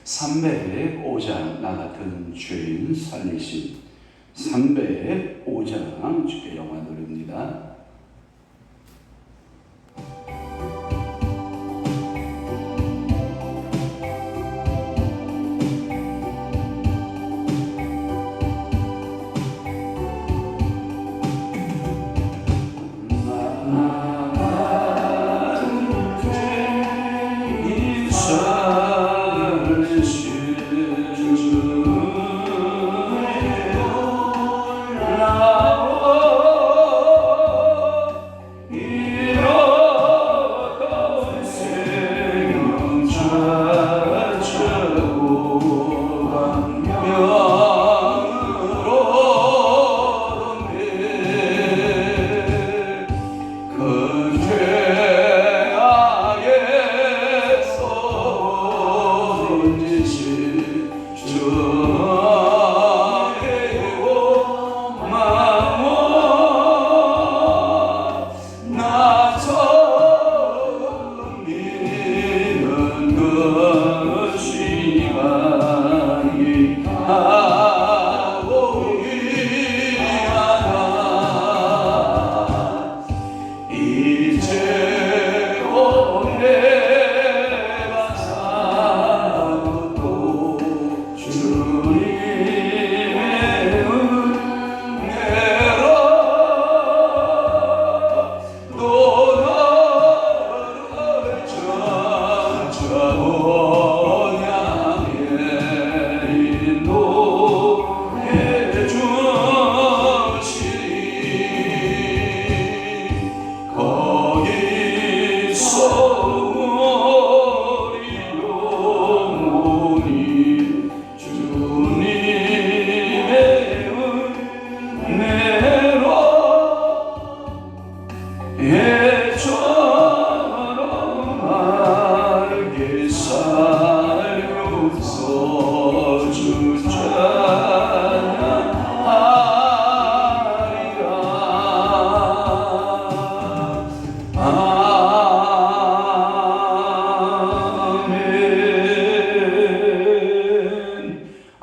305장 나 같은 죄인 살리심. 305장 주께 영광 돌립니다.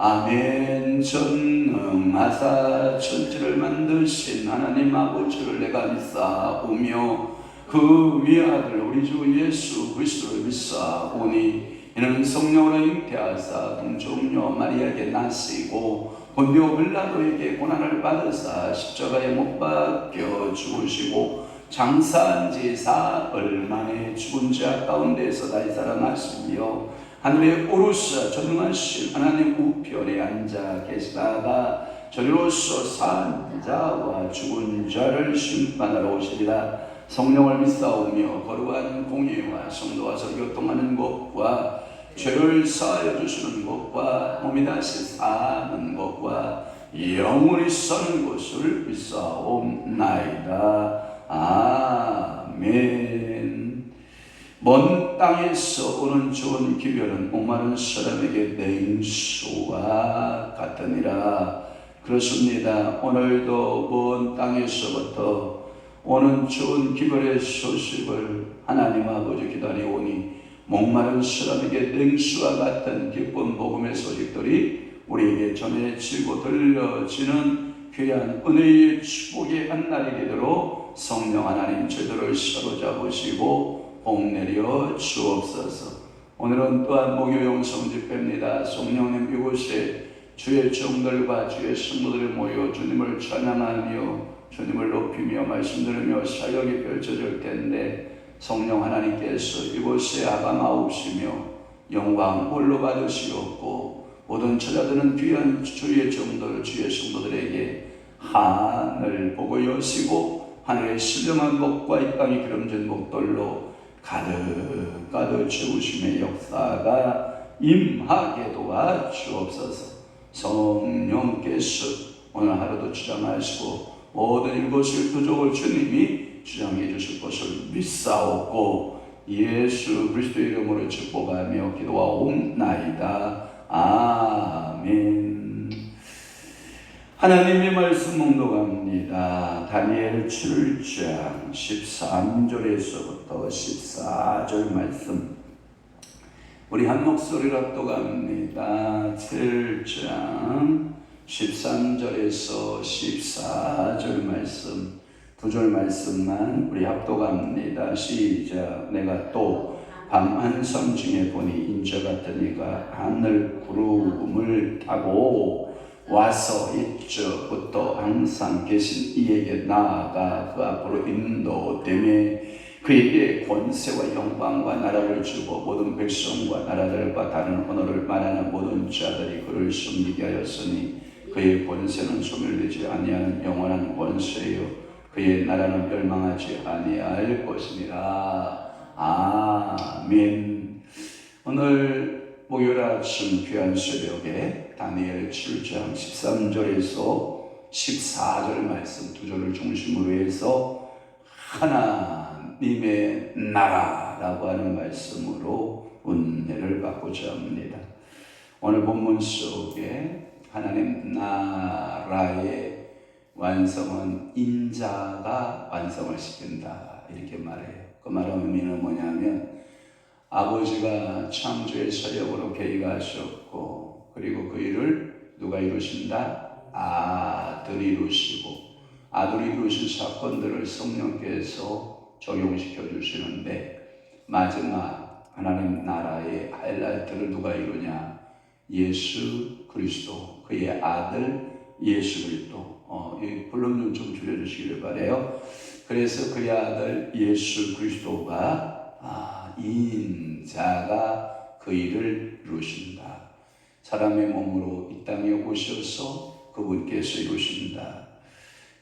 아멘. 전능하사 천지를 만드신 하나님 아버지를 내가 믿사오며 그 위아들 우리 주 예수 그리스도를 믿사오니 이는 성령으로 잉태하사 동정녀 마리아에게 나시고 본디오 빌라도에게 고난을 받으사 십자가에 못 박혀 죽으시고 장사한 지 사흘 만에 죽은 자 가운데서 다시 살아나시며 하늘에 오르사 전능하신 하나님 우편에 앉아 계시다가 저리로서 산 자와 죽은 자를 심판하러 오시리라. 성령을 믿사오며 거룩한 공예와 성도와 교통하는 것과 죄를 사하여 주시는 것과 몸이 다시 사는 것과 영원히 사는 것을 믿사옵나이다. 아멘. 먼 땅에서 오는 좋은 기별은 목마른 사람에게 냉수와 같으니라. 그렇습니다. 오늘도 먼 땅에서부터 오는 좋은 기별의 소식을 하나님 아버지 기다리오니 목마른 사람에게 냉수와 같은 기쁜 복음의 소식들이 우리에게 전해지고 들려지는 귀한 은혜의 축복의 한 날이 되도록 성령 하나님 제도를 사로잡으시고 복 내려 주옵소서. 오늘은 또한 목요용 성집회입니다. 성령님 이곳에 주의 종들과 주의 성도들이 모여 주님을 찬양하며 주님을 높이며 말씀 들으며 사역이 펼쳐질 텐데 성령 하나님께서 이곳에 아방하옵시며 영광 홀로 받으시옵고 모든 찾아드는 귀한 주의 종들 주의 성도들에게 하늘 보고 여시고 하늘의 신령한 복과 이 땅이 기름진 복들로 가득 채우심의 역사가 임하게 도와주옵소서. 성령께서 오늘 하루도 주장하시고 모든 이것을 부족을 주님이 주장해 주실 것을 믿사옵고 예수 그리스도의 이름으로 축복하며 기도하옵나이다. 아멘. 하나님의 말씀 묵독합니다. 다니엘 7장 13절에서부터 14절 말씀. 우리 한 목소리로 합독합니다. 7장 13절에서 14절 말씀, 두 절 말씀만 우리 합독합니다. 시작. 내가 또 밤한섬 중에 보니 인자 같은 이가 하늘 구름을 타고 와서 이쪽부터 항상 계신 이에게 나아가 그 앞으로 인도되매 그에게 권세와 영광과 나라를 주고 모든 백성과 나라들과 다른 언어를 말하는 모든 자들이 그를 섬기게 하였으니 그의 권세는 소멸되지 아니하는 영원한 권세요 그의 나라는 멸망하지 아니할 것이니라. 아멘. 오늘 목요일 아침 귀한 새벽에 다니엘 7장 13절에서 14절 말씀 두 절을 중심으로 해서 하나님의 나라라고 하는 말씀으로 은혜를 받고자 합니다. 오늘 본문 속에 하나님 나라의 완성은 인자가 완성을 시킨다 이렇게 말해요. 그 말의 의미는 뭐냐면 아버지가 창조의 서력으로 계획하셨고 그리고 그 일을 누가 이루신다? 아들이 이루시고 아들이 이루신 사건들을 성령께서 적용시켜 주시는데 마지막 하나님 나라의 하이라이트를 누가 이루냐? 예수 그리스도 그의 아들 예수 그리스도 이 볼륨 좀 줄여주시기를 바라요. 그래서 그의 아들 예수 그리스도가 인자가 그 일을 이루신다. 사람의 몸으로 이 땅에 오셔서 그분께서 이루신다.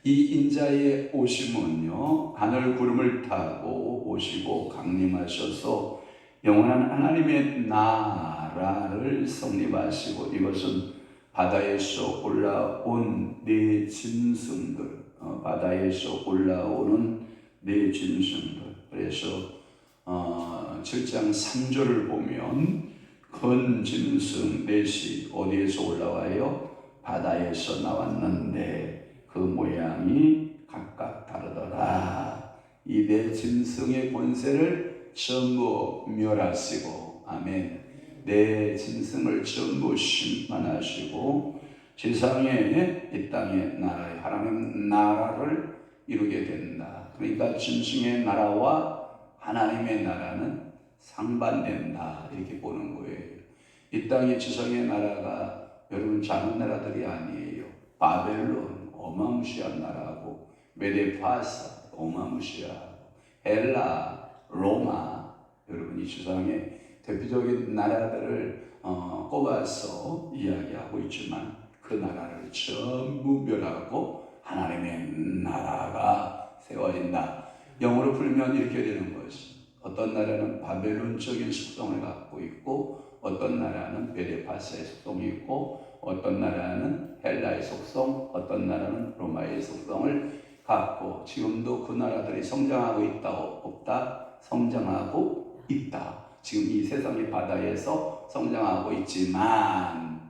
이 인자의 오심은요 하늘 구름을 타고 오시고 강림하셔서 영원한 하나님의 나라를 성립하시고 이것은 바다에서 올라온 네 짐승들 바다에서 올라오는 네 짐승들 그래서 7장 3절을 보면 큰 짐승 넷이 어디에서 올라와요? 바다에서 나왔는데 그 모양이 각각 다르더라. 이 네 짐승의 권세를 전부 멸하시고 아멘. 네 짐승을 전부 심판하시고 세상에 이 땅의 나라의 하나님 나라를 이루게 된다. 그러니까 짐승의 나라와 하나님의 나라는 상반된다 이렇게 보는 거예요. 이 땅의 지상의 나라가 여러분 작은 나라들이 아니에요. 바벨론 어마무시한 나라고 메데파사 어마무시하고 헬라 로마 여러분 이 지상의 대표적인 나라들을 꼽아서 이야기하고 있지만 그 나라를 전부 멸하고 하나님의 나라가 세워진다. 영어로 풀면 이렇게 되는 것이 어떤 나라는 바벨론적인 속성을 갖고 있고 어떤 나라는 메데파사의 속성이 있고 어떤 나라는 헬라의 속성 어떤 나라는 로마의 속성을 갖고 지금도 그 나라들이 성장하고 있다 없다? 성장하고 있다. 지금 이 세상의 바다에서 성장하고 있지만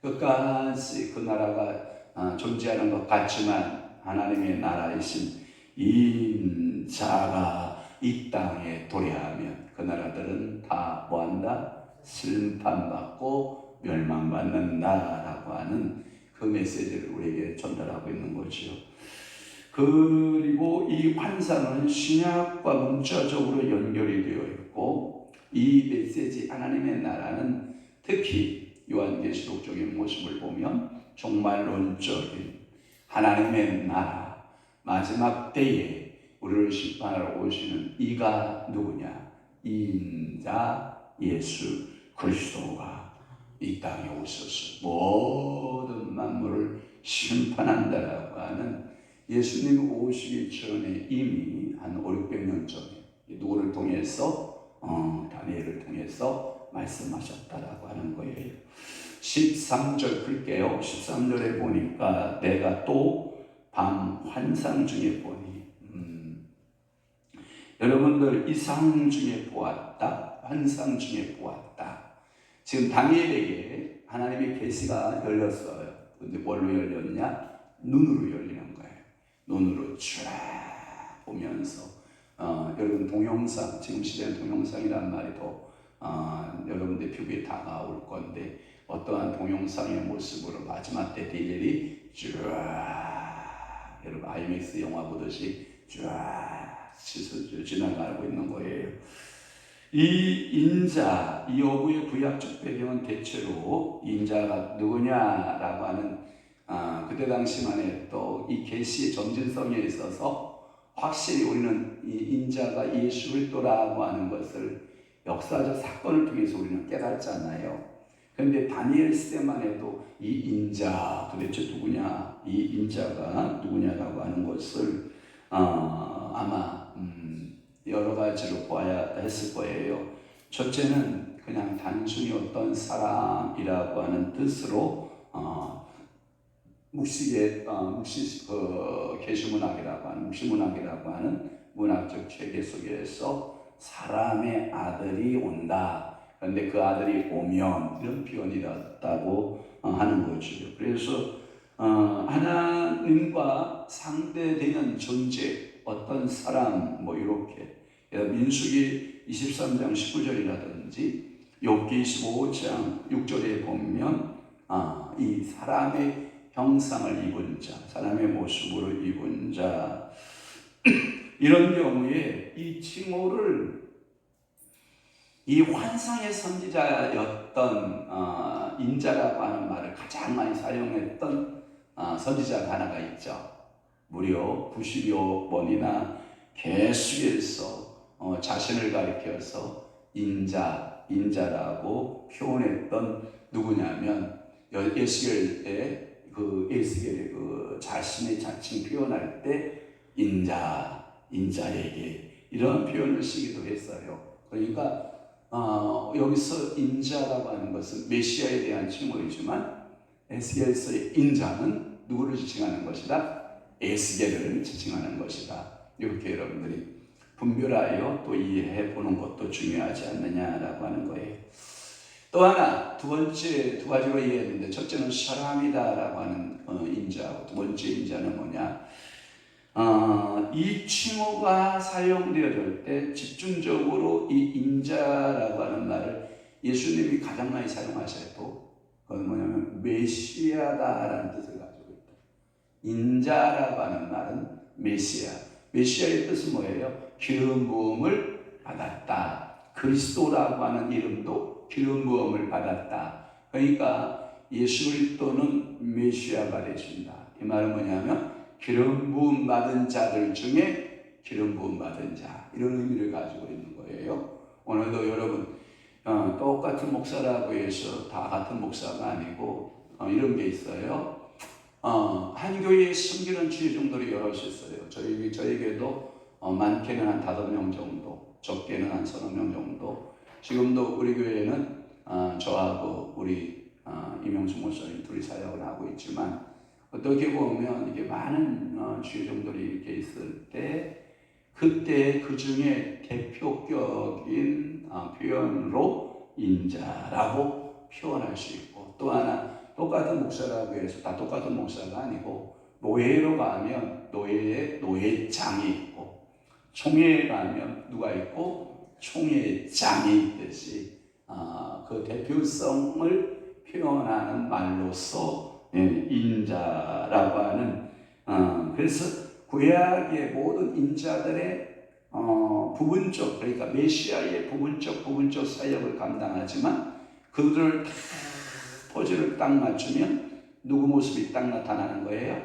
끝까지 그 나라가 존재하는 것 같지만 하나님의 나라이신 인자가 이 땅에 도래하면 그 나라들은 다 뭐한다? 심판받고 멸망받는다라고 하는 그 메시지를 우리에게 전달하고 있는 거죠. 그리고 이 환상은 신약과 문자적으로 연결이 되어 있고 이 메시지 하나님의 나라는 특히 요한계시록적인 모습을 보면 종말론적인 하나님의 나라 마지막 때에 우리를 심판하러 오시는 이가 누구냐? 인자 예수 그리스도가 이 땅에 오셔서 모든 만물을 심판한다라고 하는 예수님 오시기 전에 이미 한 500~600년 전에 누구를 통해서 다니엘을 통해서 말씀하셨다라고 하는 거예요. 13절 풀게요. 13절에 보니까 내가 또 밤 환상 중에 보니 여러분들 이상 중에 보았다. 환상 중에 보았다. 지금 다니엘에게 하나님의 계시가 열렸어요. 근데 뭘로 열렸냐? 눈으로 열리는 거예요. 눈으로 쫙 보면서 여러분 동영상 지금 시대는 동영상이란 말이 더 여러분들 피부에 다가올 건데 어떠한 동영상의 모습으로 마지막 때 디젤이 쫙 여러분 IMAX 영화 보듯이 쫙 지나가고 있는 거예요. 이 인자, 이 어부의 구약적 배경은 대체로 인자가 누구냐라고 하는 그때 당시만 해도 이 계시의 점진성에 있어서 확실히 우리는 이 인자가 예수 그리스도라고 하는 것을 역사적 사건을 통해서 우리는 깨닫잖아요. 그런데 다니엘 시대만 해도 이 인자 도대체 누구냐, 이 인자가 누구냐라고 하는 것을 아마 여러 가지로 보아야 했을 거예요. 첫째는 그냥 단순히 어떤 사람이라고 하는 뜻으로 계시문학이라고 하는 묵시문학이라고 하는 문학적 체계 속에서 사람의 아들이 온다. 그런데 그 아들이 오면 이런 표현이었다고 하는 거죠. 그래서 하나님과 상대되는 존재, 어떤 사람 이렇게 민수기 23장 19절이라든지 욥기 25장 6절에 보면 이 사람의 형상을 입은 자, 사람의 모습으로 입은 자 이런 경우에 이 칭호를 이 환상의 선지자였던 인자라고 하는 말을 가장 많이 사용했던 선지자가 하나가 있죠. 무려 90여 번이나 계속해서 자신을 가리켜서 인자라고 표현했던 누구냐면 에스겔의 그 자신의 자칭 표현할 때 인자에게 이런 표현을 쓰기도 했어요. 그러니까 여기서 인자라고 하는 것은 메시아에 대한 칭호이지만 에스겔서의 인자는 누구를 지칭하는 것이다? 에스겔을 지칭하는 것이다. 이렇게 여러분들이 분별하여 또 이해해 보는 것도 중요하지 않느냐라고 하는 거예요. 또 하나, 두 가지로 이해했는데, 첫째는 사람이다라고 하는 인자고, 두 번째 인자는 뭐냐? 이 칭호가 사용되어질 때 집중적으로 이 인자라고 하는 말을 예수님이 가장 많이 사용하셔도 그건 뭐냐면 메시아다라는 뜻을 가지고 있다. 인자라고 하는 말은 메시아의 뜻은 뭐예요? 기름 부음을 받았다. 그리스도라고 하는 이름도 기름 부음을 받았다. 그러니까 예수 그리스도는 메시아가 되신다. 이 말은 뭐냐면 기름 부음 받은 자들 중에 기름 부음 받은 자, 이런 의미를 가지고 있는 거예요. 오늘도 여러분 똑같은 목사라고 해서 다 같은 목사가 아니고 이런 게 있어요. 한 교회에 섬기는 주의 종들이 여럿이 있어요. 저에게도 많게는 한 5명 정도, 적게는 한 3명 정도. 지금도 우리 교회는 저하고 우리 이명수 목사님 둘이 사역을 하고 있지만, 어떻게 보면 이게 많은 주의 종들이 이렇게 있을 때 그때 그 중에 대표격인 표현으로 인자라고 표현할 수 있고, 또 하나 똑같은 목사라고 해서 다 똑같은 목사가 아니고 노예로 가면 노예에 노예장이 있고, 총회에 가면 누가 있고 총회장이 있듯이 그 대표성을 표현하는 말로서 인자라고 하는 그래서 구약의 모든 인자들의 부분적, 그러니까 메시아의 부분적 사역을 감당하지만 그들을 다 포즈를 딱 맞추면 누구 모습이 딱 나타나는 거예요?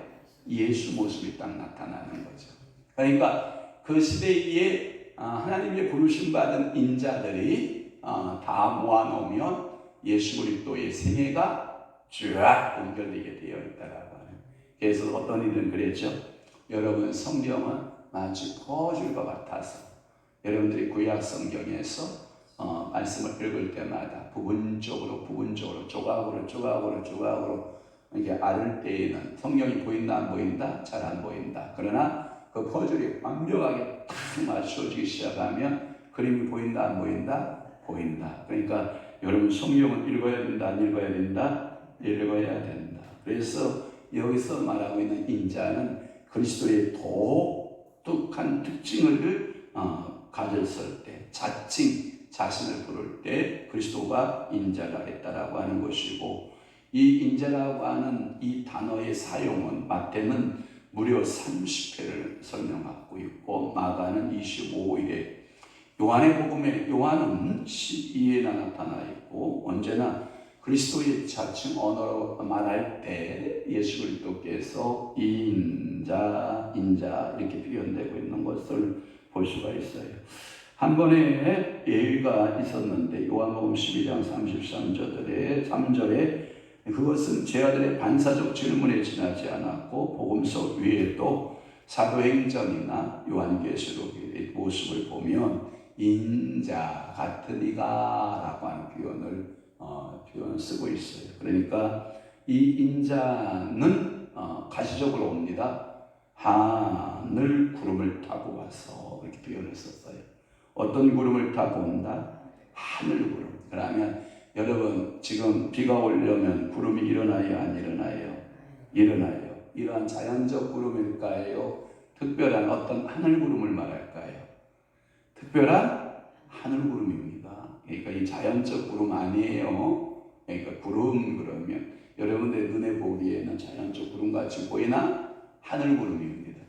예수 모습이 딱 나타나는 거죠. 그러니까 그 시대에 하나님의 부르심 받은 인자들이 다 모아놓으면 예수 그리스도의 생애가 쫙 연결되게 되어 있다라고 하는. 그래서 어떤 이들은 그랬죠. 여러분 성경은 마치 퍼즐과 같아서 여러분들이 구약 성경에서 말씀을 읽을 때마다 부분적으로 조각으로 이렇게 알을 때에는 성경이 보인다 안 보인다? 잘 안 보인다. 그러나 그 퍼즐이 완벽하게 딱 맞춰지기 시작하면 그림이 보인다 안 보인다? 보인다. 그러니까 여러분 성경은 읽어야 된다 안 읽어야 된다? 읽어야 된다. 그래서 여기서 말하고 있는 인자는 그리스도의 독특한 특징을 가졌을 때, 자칭 자신을 부를 때 그리스도가 인자라 했다라고 하는 것이고, 이 인자라고 하는 이 단어의 사용은 마태는 무려 30회를 설명하고 있고 마가는 25일에, 요한의 복음에 요한은 12회나 나타나 있고, 언제나 그리스도의 자칭 언어로 말할 때 예수 그리스도께서 인자 이렇게 표현되고 있는 것을 볼 수가 있어요. 한 번에 예의가 있었는데 요한복음 12장 33절에 그것은 제자들의 반사적 질문에 지나지 않았고 복음서 외에도 사도행전이나 요한계시록의 모습을 보면 인자 같은 이가 라고 하는 표현 쓰고 있어요. 그러니까 이 인자는 가시적으로 옵니다. 하늘 구름을 타고 와서 이렇게 표현을 썼어요. 어떤 구름을 타고 온다? 하늘 구름. 그러면 여러분 지금 비가 오려면 구름이 일어나요? 안 일어나요? 일어나요. 이러한 자연적 구름일까요? 특별한 어떤 하늘 구름을 말할까요? 특별한 하늘 구름입니다. 그러니까 이 자연적 구름 아니에요. 그러니까 구름 그러면 여러분들 눈에 보기에는 자연적 구름같이 보이나? 하늘 구름입니다.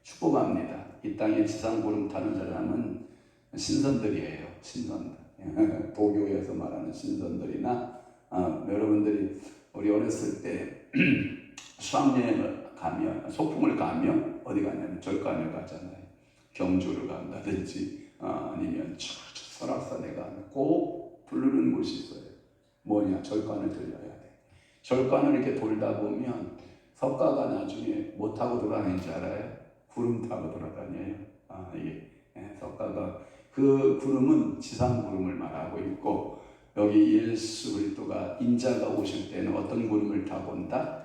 축복합니다. 이 땅에 지상 구름 타는 사람은 신선들이에요. 신선들. 도교에서 말하는 신선들이나 여러분들이 우리 어렸을 때 수학여행을 가면 소풍을 가면 어디 가냐면 절간을 가잖아요. 경주를 간다든지 아니면 설악산에 가면 꼭 부르는 곳이 있어요. 뭐냐? 절간을 들려야 돼. 절간을 이렇게 돌다 보면 석가가 나중에 뭐 타고 돌아다니는지 알아요? 구름 타고 돌아다녀요. 이게 석가가 그 구름은 지상 구름을 말하고 있고, 여기 예수 그리스도가 인자가 오실 때는 어떤 구름을 타고 온다?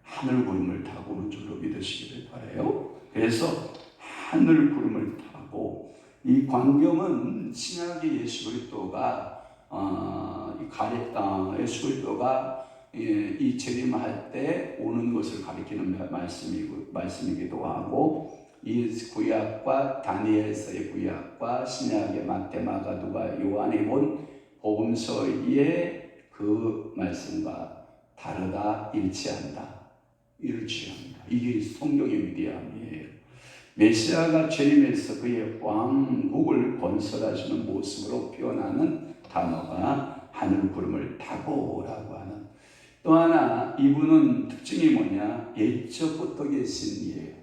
하늘 구름을 타고 오는 줄로 믿으시기를 바라요. 그래서 하늘 구름을 타고, 이 광경은 신약의 예수 그리스도가 예수 그리스도가 이 재림할 때 오는 것을 가리키는 말씀이기도 하고, 이 구약과 다니엘서의 구약과 신약의 마태, 마가, 누가, 요한이 본 복음서의 그 말씀과 다르다, 일치한다. 이게 성경의 위대함이에요. 메시아가 재림해서 그의 왕국을 건설하시는 모습으로 표현하는 단어가 하늘 구름을 타고라고 하는. 또 하나 이분은 특징이 뭐냐? 옛적부터 계신 이에요.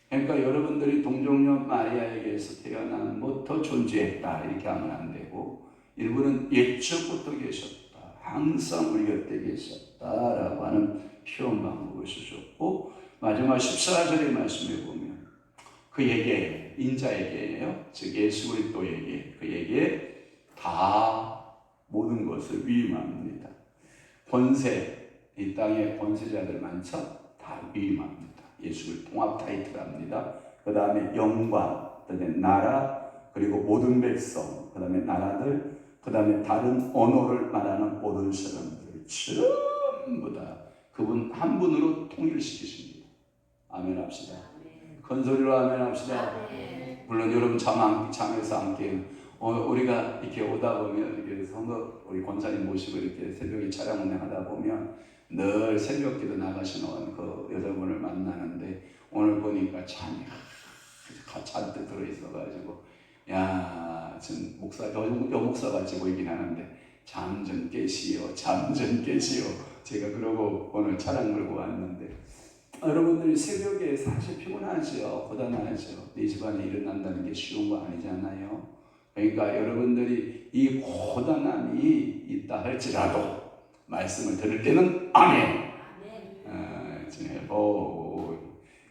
그러니까 여러분들이 동정녀 마리아에게서 태어남부터 존재했다 이렇게 하면 안 되고, 일부는 옛적부터 계셨다, 항상 우리 곁에 계셨다라고 하는 표현 방법을 쓰셨고, 마지막 14절의 말씀에 보면 그에게, 인자에게예요. 즉 예수 그리스도에게, 그에게 다 모든 것을 위임합니다. 권세, 이 땅에 권세자들 많죠? 다 위임합니다. 예수를 통합 타이틀합니다. 그 다음에 영광, 그 다음에 나라, 그리고 모든 백성, 그 다음에 나라들, 그 다음에 다른 언어를 말하는 모든 사람들을 전부 다 그분 한 분으로 통일시키십니다. 아멘 합시다. 큰 소리로 아멘 합시다. 물론 여러분 잠에서 함께 우리가 이렇게 오다 보면 이렇게 선거 우리 권사님 모시고 이렇게 새벽에 차량 운행하다 보면 늘 새벽기도 나가시는 그 여자분을 만나는데, 오늘 보니까 잠이 잔뜩 들어있어가지고, 야, 전 목사 같이 보이긴 하는데 잠 좀 깨시오. 제가 그러고 오늘 차량 몰고 왔는데, 여러분들이 새벽에 사실 피곤하죠. 고단하죠. 내 집안에 일어난다는 게 쉬운 거 아니잖아요. 그러니까 여러분들이 이 고단함이 있다 할지라도 말씀을 들을 때는 아멘.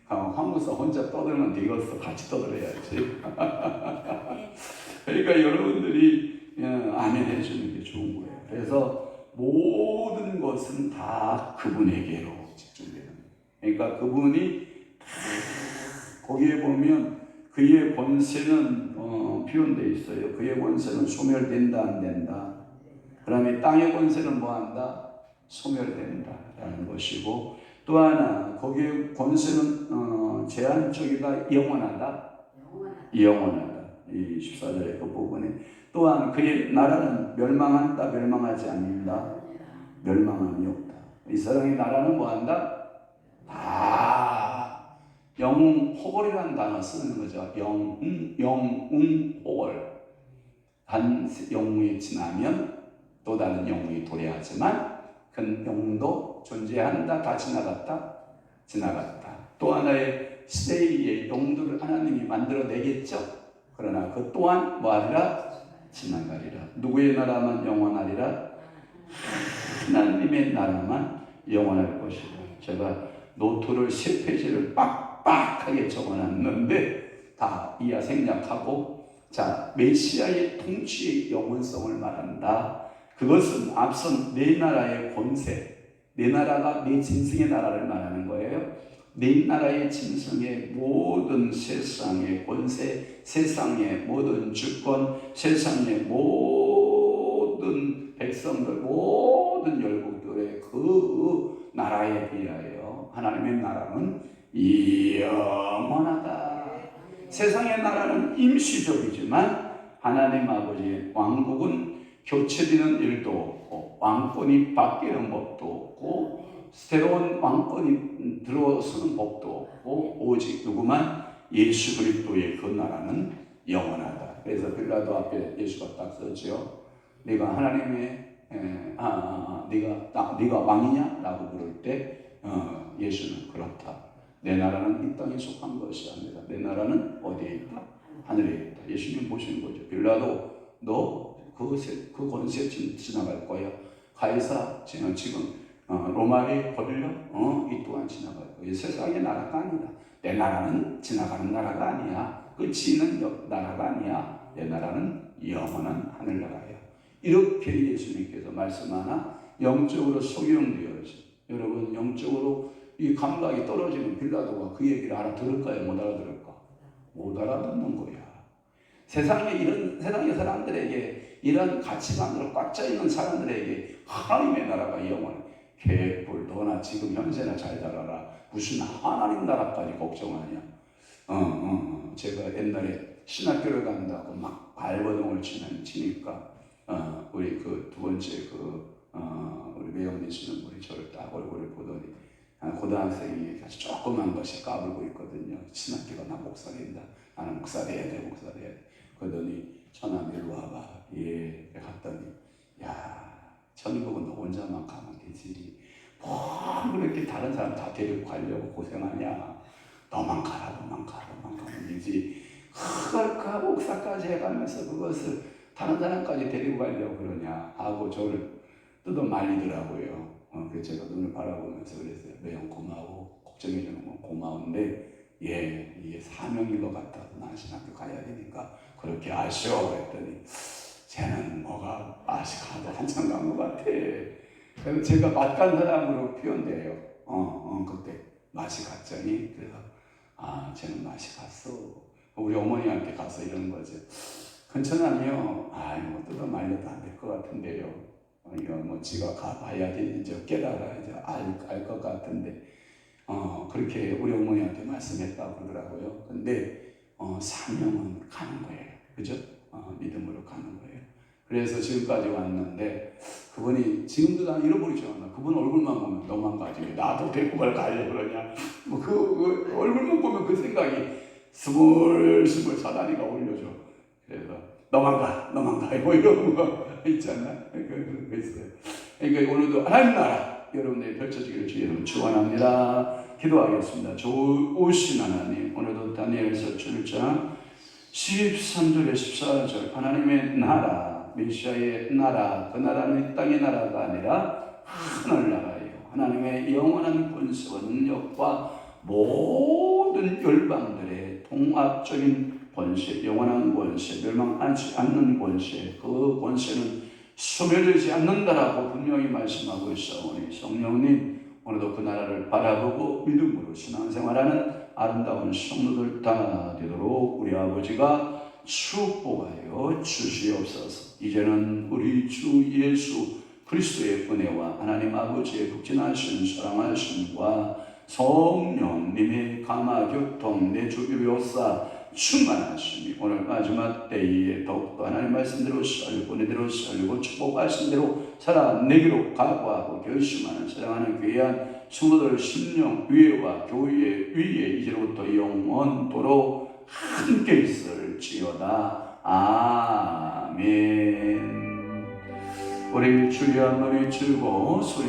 황무사 혼자 떠들면 되겠어. 같이 떠들어야지. 그러니까 여러분들이 아멘 해주는 게 좋은 거예요. 그래서 모든 것은 다 그분에게로 집중되는 거예요. 그러니까 그분이 거기에 보면 그의 권세는 표현되어 있어요. 그의 권세는 소멸된다, 안 된다. 그 다음에 땅의 권세는 뭐한다? 소멸된다 라는 것이고, 또 하나 거기에 권세는 제한적이다, 영원하다? 영원하다. 이 14절의 그 부분에 또한 그의 나라는 멸망한다 멸망하지 않는다 멸망함이 없다. 이스라엘의 나라는 뭐한다? 다 영웅호걸이라는 단어 쓰는 거죠. 영웅호걸. 한 영웅이 지나면 또 다른 영웅이 도래하지만 그 영웅도 존재한다. 다 지나갔다. 또 하나의 시대의 영웅들을 하나님이 만들어내겠죠. 그러나 그 또한 뭐하리라? 지나가리라. 누구의 나라만 영원하리라? 하나님의 나라만 영원할 것이다. 제가 노트를 3페이지를 빡빡하게 적어놨는데 다 이하 생략하고, 자, 메시아의 통치의 영원성을 말한다. 그것은 앞선 네 나라의 권세, 네 나라가 네 짐승의 나라를 말하는 거예요. 네 나라의 짐승의 모든 세상의 권세, 세상의 모든 주권, 세상의 모든 백성들, 모든 열국들의 그 나라에 비하여 하나님의 나라는 영원하다. 세상의 나라는 임시적이지만 하나님 아버지의 왕국은 교체되는 일도 없고 왕권이 바뀌는 법도 없고 새로운 왕권이 들어서는 법도 없고 오직 누구만? 예수 그리스도의 그 나라는 영원하다. 그래서 빌라도 앞에 예수가 딱 서죠. 네가 하나님의 네가 왕이냐? 라고 물을 때 예수는 그렇다. 내 나라는 이 땅에 속한 것이 아니라 내 나라는 어디에 있다? 하늘에 있다. 예수님 보시는 거죠. 빌라도 너 그 권세 지나갈 거야. 가이사 지금 로마에 걸려 이 또한 지나갈 거야. 세상의 나라가 아니다. 내 나라는 지나가는 나라가 아니야. 끝이 있는 나라가 아니야. 내 나라는 영원한 하늘나라야. 이렇게 예수님께서 말씀하나 영적으로 소경되어져. 여러분, 영적으로 이 감각이 떨어지는 빌라도가 그 얘기를 알아들을까요? 못 알아들을까? 못 알아듣는 거야. 세상의 사람들에게, 이런 가치관으로 꽉 차있는 사람들에게 하나님의 나라가 영원해. 개뿔, 너나 지금 현세나 잘 살아라. 무슨 하나님 나라까지 걱정하냐. 제가 옛날에 신학교를 간다고 막 발버둥을 치니까 우리 그 두 번째 우리 매형 되시는 분이 저를 딱 얼굴을 보더니 고등학생이 아주 조그만 것이 까불고 있거든요. 신학교가 나 목사 된다. 나는 목사 돼야 돼. 그러더니 전화 일로 와봐. 예. 갔더니 야, 천국은 너 혼자만 가면 되지. 뭐 그렇게 다른 사람 다 데리고 가려고 고생하냐. 너만 가면 되지. 그 목사까지 해가면서 그것을 다른 사람까지 데리고 가려고 그러냐 하고 저를 뜯어 말리더라고요. 그래서 제가 눈을 바라보면서 그랬어요. 매형 고마워. 걱정해주는 건 고마운데 이게 사명인 것 같아서 난 신학교 가야 되니까 그렇게 아쉬워. 그랬더니 쟤는 뭐가 아시카도 한참 간 것 같아. 그래서 제가 맛간 사람으로 표현돼요. 그때 맛이 갔더니 그래서 쟤는 맛이 갔어. 우리 어머니한테 가서 이런 거죠. 괜찮아요. 뭐 뜯어 말려도 안 될 것 같은데요. 이거 뭐 지가 가봐야 되는지 깨달아야지 알 것 같은데 그렇게 우리 어머니한테 말씀했다고 그러더라고요. 근데 사명은 가는 거예요. 그죠? 믿음으로 가는 거예요. 그래서 지금까지 왔는데 그분이 지금도 난 잃어버리지 않아. 그분 얼굴만 보면 너만 가지 왜 나도 데리고 가려고 그러냐. 그 얼굴만 보면 그 생각이 스물스물 사다리가 올려줘. 그래서 너만 가 뭐 이런 거 있잖아. 그런 거 있어요. 그러니까 오늘도 하나님 나라 여러분들이 펼쳐지기를 주의로 축원합니다. 기도하겠습니다. 좋으신 하나님, 오늘도 다니엘서 7장 13절에 14절 하나님의 나라, 메시아의 나라, 그 나라는 이 땅의 나라가 아니라 하늘나라예요. 하나님의 영원한 권세와 능력과 모든 열방들의 통합적인 권세, 영원한 권세, 멸망하지 않는 권세, 그 권세는 소멸되지 않는다라고 분명히 말씀하고 있사오니 성령님, 오늘도 그 나라를 바라보고 믿음으로 신앙생활하는 아름다운 성도들 다 되도록 우리 아버지가 축복하여 주시옵소서. 이제는 우리 주 예수 그리스도의 은혜와 하나님 아버지의 극진하신 사랑하심과 성령님의 감화교통 내주교사 충만하시니 오늘 마지막 때에 더욱더 하나님 말씀대로 살고 은혜대로 살고 축복하신 대로 살아내기로 각오하고 결심하는 사랑하는 귀한 성도들 심령 위에와 교회 위에 이제로부터 영원토록 함께 있을지어다. 아멘. 우리 주여 한번 외치고 소리